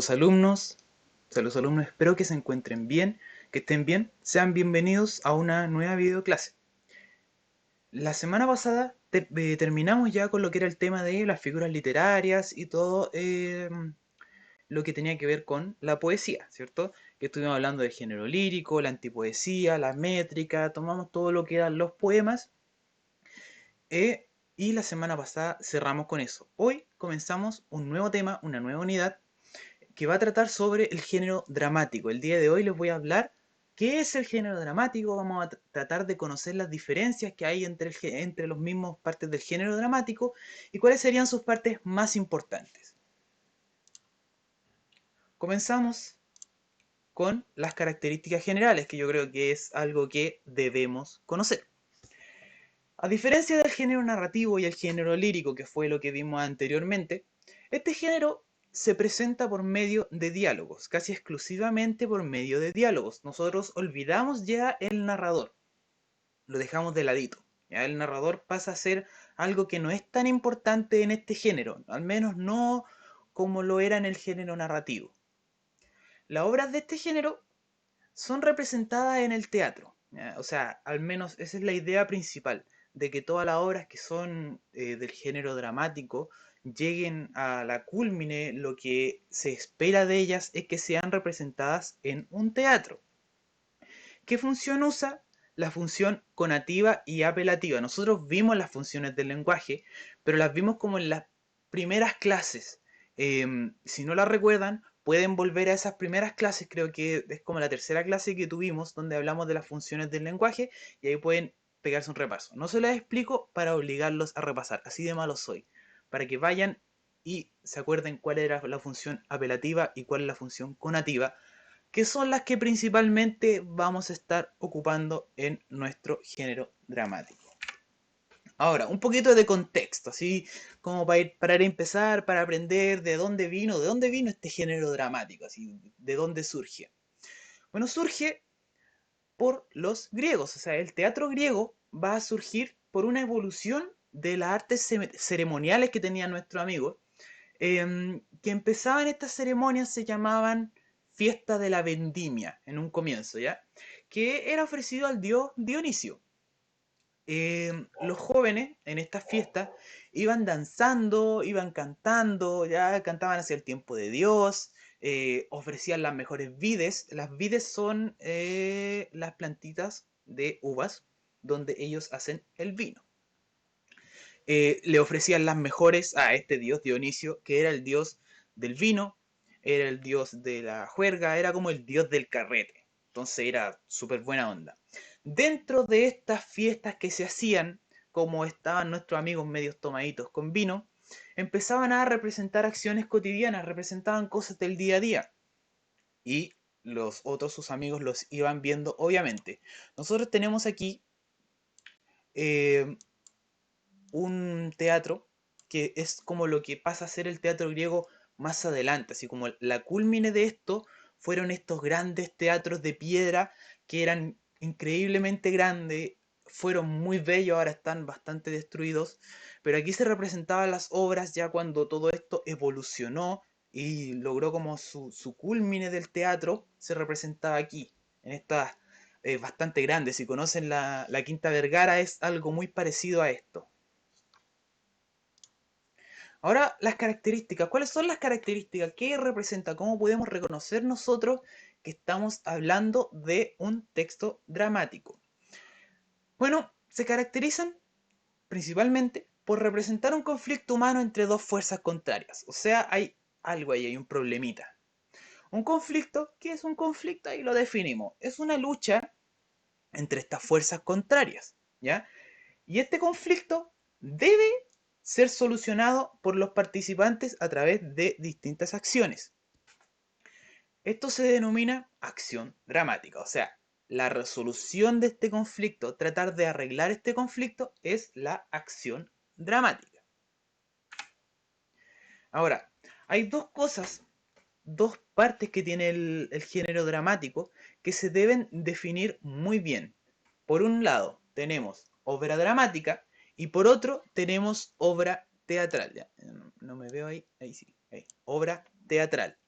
Alumnos, saludos alumnos, espero que se encuentren bien, que estén bien, sean bienvenidos a una nueva videoclase. La semana pasada terminamos ya con lo que era el tema de las figuras literarias y todo lo que tenía que ver con la poesía, ¿cierto? Que estuvimos hablando del género lírico, la antipoesía, la métrica, tomamos todo lo que eran los poemas y la semana pasada cerramos con eso. Hoy comenzamos un nuevo tema, una nueva unidad que va a tratar sobre el género dramático. El día de hoy les voy a hablar qué es el género dramático, vamos a tratar de conocer las diferencias que hay entre los mismos partes del género dramático y cuáles serían sus partes más importantes. Comenzamos con las características generales, que yo creo que es algo que debemos conocer. A diferencia del género narrativo y el género lírico, que fue lo que vimos anteriormente, este género se presenta por medio de diálogos, casi exclusivamente por medio de diálogos. Nosotros olvidamos ya el narrador, lo dejamos de ladito. Ya el narrador pasa a ser algo que no es tan importante en este género, al menos no como lo era en el género narrativo. Las obras de este género son representadas en el teatro. ¿Ya? O sea, al menos esa es la idea principal, de que todas las obras que son del género dramático lleguen a la cúlmine, lo que se espera de ellas es que sean representadas en un teatro. ¿Qué función usa? La función conativa y apelativa. Nosotros vimos las funciones del lenguaje, pero las vimos como en las primeras clases. Si no las recuerdan, pueden volver a esas primeras clases, creo que es como la tercera clase que tuvimos, donde hablamos de las funciones del lenguaje, y ahí pueden pegarse un repaso. No se las explico para obligarlos a repasar, así de malo soy, para que vayan y se acuerden cuál era la función apelativa y cuál es la función conativa, que son las que principalmente vamos a estar ocupando en nuestro género dramático. Ahora, un poquito de contexto, así como para empezar, para aprender de dónde vino este género dramático, así, de dónde surge. Bueno, surge por los griegos, o sea, el teatro griego va a surgir por una evolución de las artes ceremoniales que tenían nuestros amigos, que empezaban estas ceremonias, se llamaban fiesta de la vendimia en un comienzo, ¿ya? Que era ofrecido al dios Dionisio. Los jóvenes en estas fiestas iban danzando, iban cantando, ya cantaban hacia el tiempo de Dios, ofrecían las mejores vides. Las vides son las plantitas de uvas donde ellos hacen el vino. Le ofrecían las mejores a este dios Dionisio, que era el dios del vino, era el dios de la juerga, era como el dios del carrete. Entonces era súper buena onda. Dentro de estas fiestas que se hacían, como estaban nuestros amigos medios tomaditos con vino, empezaban a representar acciones cotidianas, representaban cosas del día a día. Y los otros, sus amigos, los iban viendo, obviamente. Nosotros tenemos aquí eh, un teatro que es como lo que pasa a ser el teatro griego más adelante, así como la culmine de esto fueron estos grandes teatros de piedra que eran increíblemente grandes, fueron muy bellos, ahora están bastante destruidos, pero aquí se representaban las obras ya cuando todo esto evolucionó y logró como su culmine del teatro, se representaba aquí, en estas bastante grandes. Si conocen la Quinta Vergara, es algo muy parecido a esto. Ahora, las características. ¿Cuáles son las características? ¿Qué representa? ¿Cómo podemos reconocer nosotros que estamos hablando de un texto dramático? Bueno, se caracterizan principalmente por representar un conflicto humano entre dos fuerzas contrarias. O sea, hay algo ahí, hay un problemita. Un conflicto, ¿qué es un conflicto? Ahí lo definimos. Es una lucha entre estas fuerzas contrarias, ¿ya? Y este conflicto debe ser solucionado por los participantes a través de distintas acciones. Esto se denomina acción dramática, o sea, la resolución de este conflicto, tratar de arreglar este conflicto, es la acción dramática. Ahora, hay dos cosas, dos partes que tiene el género dramático que se deben definir muy bien. Por un lado, tenemos obra dramática y por otro tenemos obra teatral. Ya, no me veo ahí, ahí sí, ahí. Obra teatral.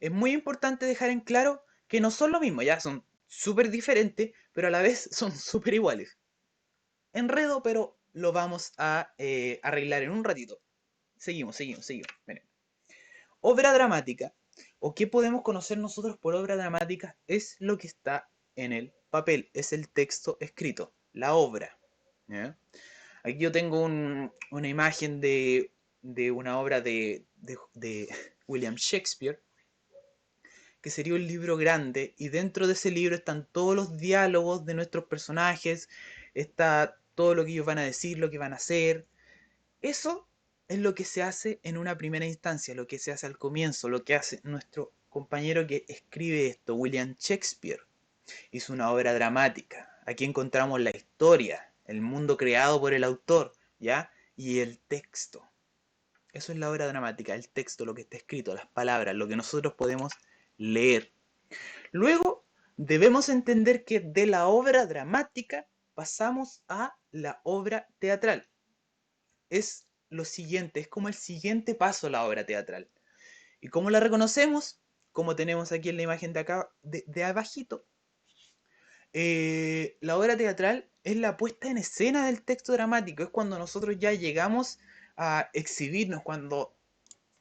Es muy importante dejar en claro que no son lo mismo, ya son súper diferentes, pero a la vez son súper iguales. Enredo, pero lo vamos a arreglar en un ratito. Seguimos. Miren. Obra dramática, o qué podemos conocer nosotros por obra dramática, es lo que está en el papel, es el texto escrito, la obra. ¿Ya? Aquí yo tengo una imagen de una obra de William Shakespeare, que sería un libro grande, y dentro de ese libro están todos los diálogos de nuestros personajes, está todo lo que ellos van a decir, lo que van a hacer. Eso es lo que se hace en una primera instancia, lo que se hace al comienzo, lo que hace nuestro compañero que escribe esto, William Shakespeare. Hizo una obra dramática. Aquí encontramos la historia, el mundo creado por el autor, ¿ya? Y el texto. Eso es la obra dramática, el texto, lo que está escrito, las palabras, lo que nosotros podemos leer. Luego, debemos entender que de la obra dramática pasamos a la obra teatral. Es lo siguiente, es como el siguiente paso a la obra teatral. ¿Y cómo la reconocemos? Como tenemos aquí en la imagen de acá, de abajito. La obra teatral es la puesta en escena del texto dramático, es cuando nosotros ya llegamos a exhibirnos, cuando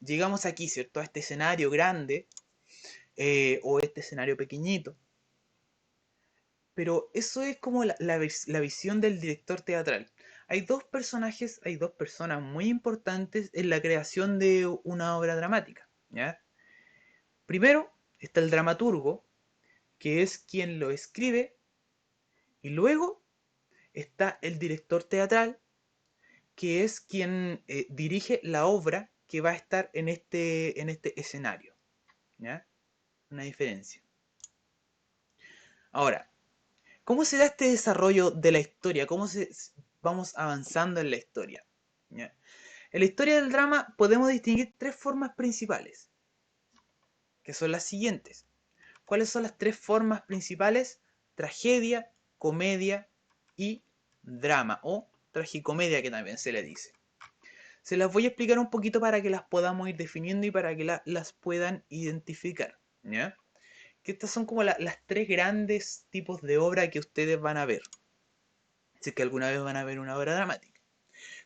llegamos aquí, ¿cierto? A este escenario grande o este escenario pequeñito. Pero eso es como la visión del director teatral. Hay dos personajes, hay dos personas muy importantes en la creación de una obra dramática, ¿ya? Primero está el dramaturgo, que es quien lo escribe, y luego está el director teatral, que es quien dirige la obra que va a estar en este escenario, ¿ya? Una diferencia. Ahora, ¿cómo se da este desarrollo de la historia? Vamos avanzando en la historia? ¿Ya? En la historia del drama podemos distinguir tres formas principales, que son las siguientes. ¿Cuáles son las tres formas principales? Tragedia, comedia y drama, o tragicomedia, que también se le dice. Se las voy a explicar un poquito para que las podamos ir definiendo y para que las puedan identificar, ¿ya? Que estas son como las tres grandes tipos de obra que ustedes van a ver, si es que alguna vez van a ver una obra dramática.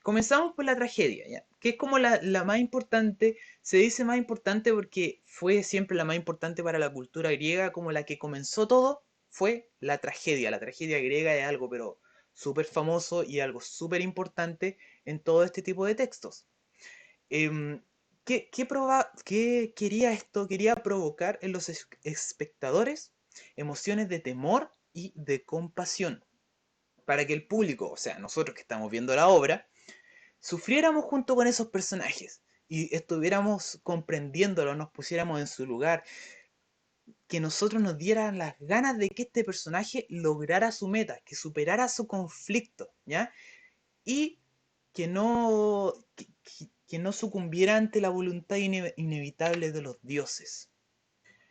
Comenzamos por la tragedia, ¿ya? Que es como la más importante, se dice más importante porque fue siempre la más importante para la cultura griega, como la que comenzó todo, fue la tragedia. La tragedia griega es algo pero súper famoso y algo súper importante en todo este tipo de textos. Em, ¿Qué quería esto? Quería provocar en los espectadores emociones de temor y de compasión, para que el público, o sea, nosotros que estamos viendo la obra, sufriéramos junto con esos personajes y estuviéramos comprendiéndolo, nos pusiéramos en su lugar, que nosotros nos dieran las ganas de que este personaje lograra su meta, que superara su conflicto, ¿ya? Y que no sucumbiera ante la voluntad inevitable de los dioses.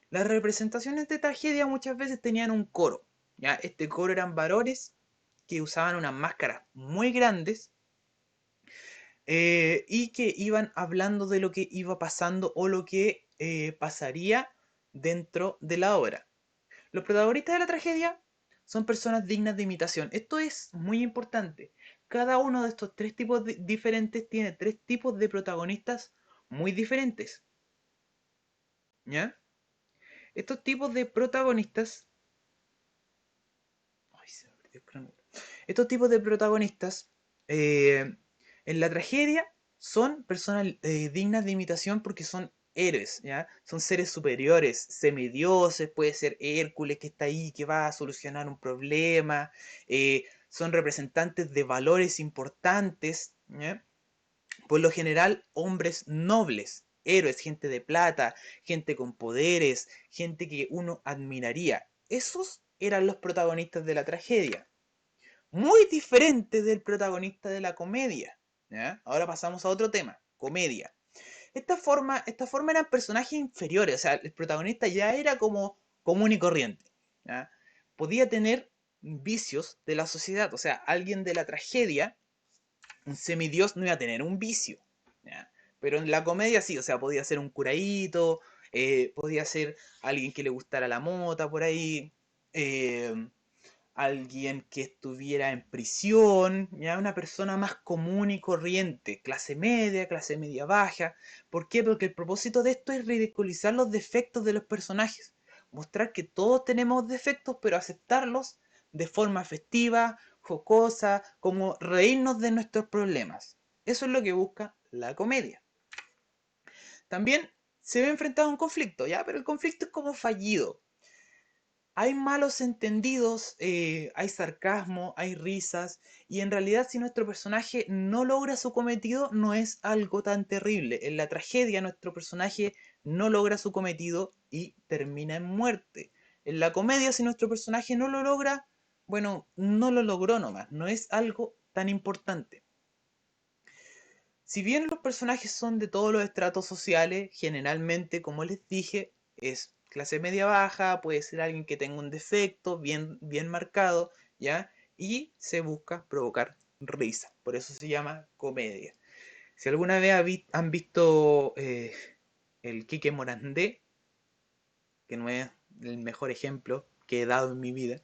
Las representaciones de tragedia muchas veces tenían un coro, ¿ya? Este coro eran varones que usaban unas máscaras muy grandes y que iban hablando de lo que iba pasando o lo que pasaría dentro de la obra. Los protagonistas de la tragedia son personas dignas de imitación. Esto es muy importante. Cada uno de estos tres tipos diferentes tiene tres tipos de protagonistas muy diferentes. ¿Ya? Estos tipos de protagonistas... Ay, se me perdió el cronómetro. Estos tipos de protagonistas en la tragedia son personas dignas de imitación porque son héroes, ¿ya? Son seres superiores, semidioses, puede ser Hércules que está ahí, que va a solucionar un problema, son representantes de valores importantes, ¿ya? Por lo general, hombres nobles, héroes, gente de plata, gente con poderes, gente que uno admiraría. Esos eran los protagonistas de la tragedia. Muy diferente del protagonista de la comedia. ¿Ya? Ahora pasamos a otro tema, comedia. Esta forma eran personajes inferiores, o sea, el protagonista ya era como común y corriente. ¿Ya? Podía tener vicios de la sociedad, o sea, alguien de la tragedia, un semidios no iba a tener un vicio. ¿Ya? Pero en la comedia sí, o sea, podía ser un curadito, Podía ser alguien que le gustara la mota por ahí, eh, alguien que estuviera en prisión, ya una persona más común y corriente, clase media baja. ¿Por qué? Porque el propósito de esto es ridiculizar los defectos de los personajes, mostrar que todos tenemos defectos, pero aceptarlos de forma festiva, jocosa, como reírnos de nuestros problemas. Eso es lo que busca la comedia. También se ve enfrentado a un conflicto, ¿ya? Pero el conflicto es como fallido. Hay malos entendidos, hay sarcasmo, hay risas, y en realidad si nuestro personaje no logra su cometido, no es algo tan terrible. En la tragedia nuestro personaje no logra su cometido y termina en muerte. En la comedia si nuestro personaje no lo logra, bueno, no lo logró nomás, no es algo tan importante. Si bien los personajes son de todos los estratos sociales, generalmente, como les dije, es clase media baja, puede ser alguien que tenga un defecto bien marcado, ¿ya? Y se busca provocar risa, por eso se llama comedia. Si alguna vez han visto el Quique Morandé, que no es el mejor ejemplo que he dado en mi vida,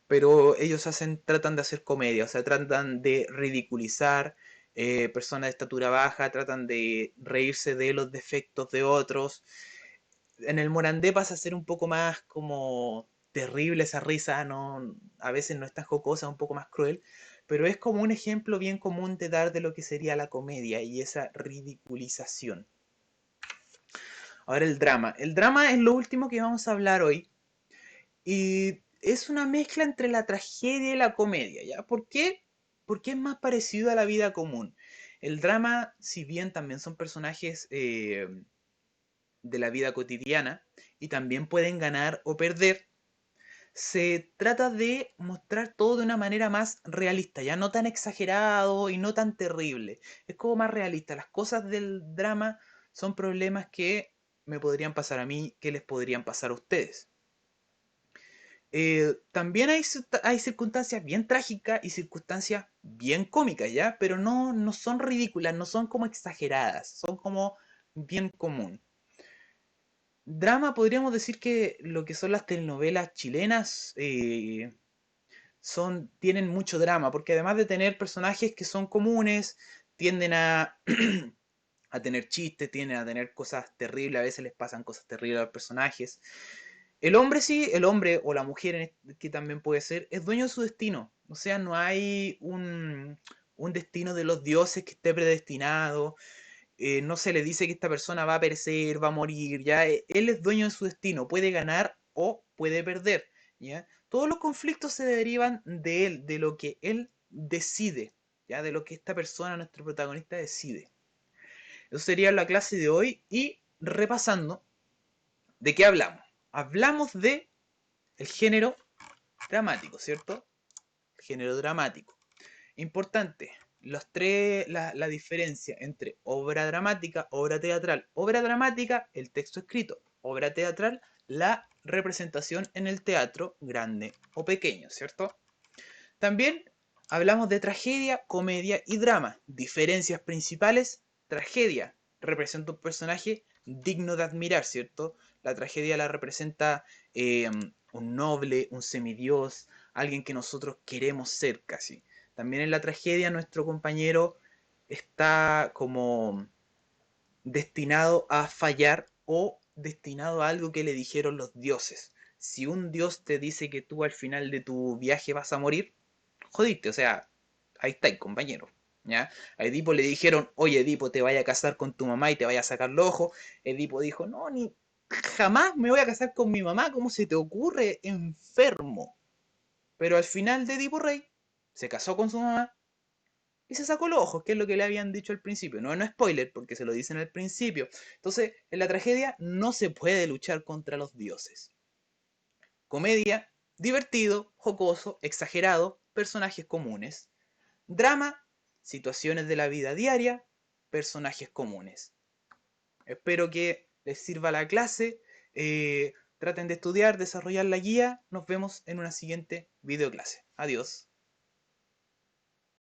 pero ellos tratan de hacer comedia, o sea, tratan de ridiculizar personas de estatura baja, tratan de reírse de los defectos de otros. En el Morandé pasa a ser un poco más como terrible esa risa, no, a veces no es tan jocosa, un poco más cruel, pero es como un ejemplo bien común de dar de lo que sería la comedia y esa ridiculización. Ahora el drama. El drama es lo último que vamos a hablar hoy. Y es una mezcla entre la tragedia y la comedia, ¿ya? ¿Por qué? Porque es más parecido a la vida común. El drama, si bien también son personajes de la vida cotidiana y también pueden ganar o perder, se trata de mostrar todo de una manera más realista, ya no tan exagerado y no tan terrible. Es como más realista. Las cosas del drama son problemas que me podrían pasar a mí, que les podrían pasar a ustedes. También hay circunstancias bien trágicas y circunstancias bien cómicas, ¿ya? Pero no son ridículas, no son como exageradas, son como bien común. Drama, podríamos decir que lo que son las telenovelas chilenas tienen mucho drama, porque además de tener personajes que son comunes, tienden a, a tener chistes, tienden a tener cosas terribles, a veces les pasan cosas terribles a los personajes. El hombre sí, el hombre o la mujer, que también puede ser, es dueño de su destino. O sea, no hay un destino de los dioses que esté predestinado. No se le dice que esta persona va a perecer, va a morir. Ya, él es dueño de su destino. Puede ganar o puede perder. ¿Ya? Todos los conflictos se derivan de él, de lo que él decide. ¿Ya? De lo que esta persona, nuestro protagonista, decide. Eso sería la clase de hoy. Y repasando, ¿de qué hablamos? Hablamos de el género dramático, ¿cierto? El género dramático. Importante, la diferencia entre obra dramática, obra teatral. Obra dramática, el texto escrito. Obra teatral, la representación en el teatro, grande o pequeño, ¿cierto? También hablamos de tragedia, comedia y drama. Diferencias principales, tragedia. Representa un personaje digno de admirar, ¿cierto? La tragedia la representa un noble, un semidios, alguien que nosotros queremos ser casi. También en la tragedia nuestro compañero está como destinado a fallar o destinado a algo que le dijeron los dioses. Si un dios te dice que tú al final de tu viaje vas a morir, jodiste, o sea, ahí está el compañero. ¿Ya? A Edipo le dijeron, oye Edipo, te vaya a casar con tu mamá y te vaya a sacar los ojos. Edipo dijo, no, ni jamás me voy a casar con mi mamá, ¿cómo se te ocurre? Enfermo. Pero al final de Edipo Rey, se casó con su mamá y se sacó los ojos, que es lo que le habían dicho al principio. No es spoiler, porque se lo dicen al principio. Entonces, en la tragedia no se puede luchar contra los dioses. Comedia, divertido, jocoso, exagerado, personajes comunes. Drama, situaciones de la vida diaria, personajes comunes. Espero que les sirva la clase. Traten de estudiar, desarrollar la guía. Nos vemos en una siguiente videoclase. Adiós.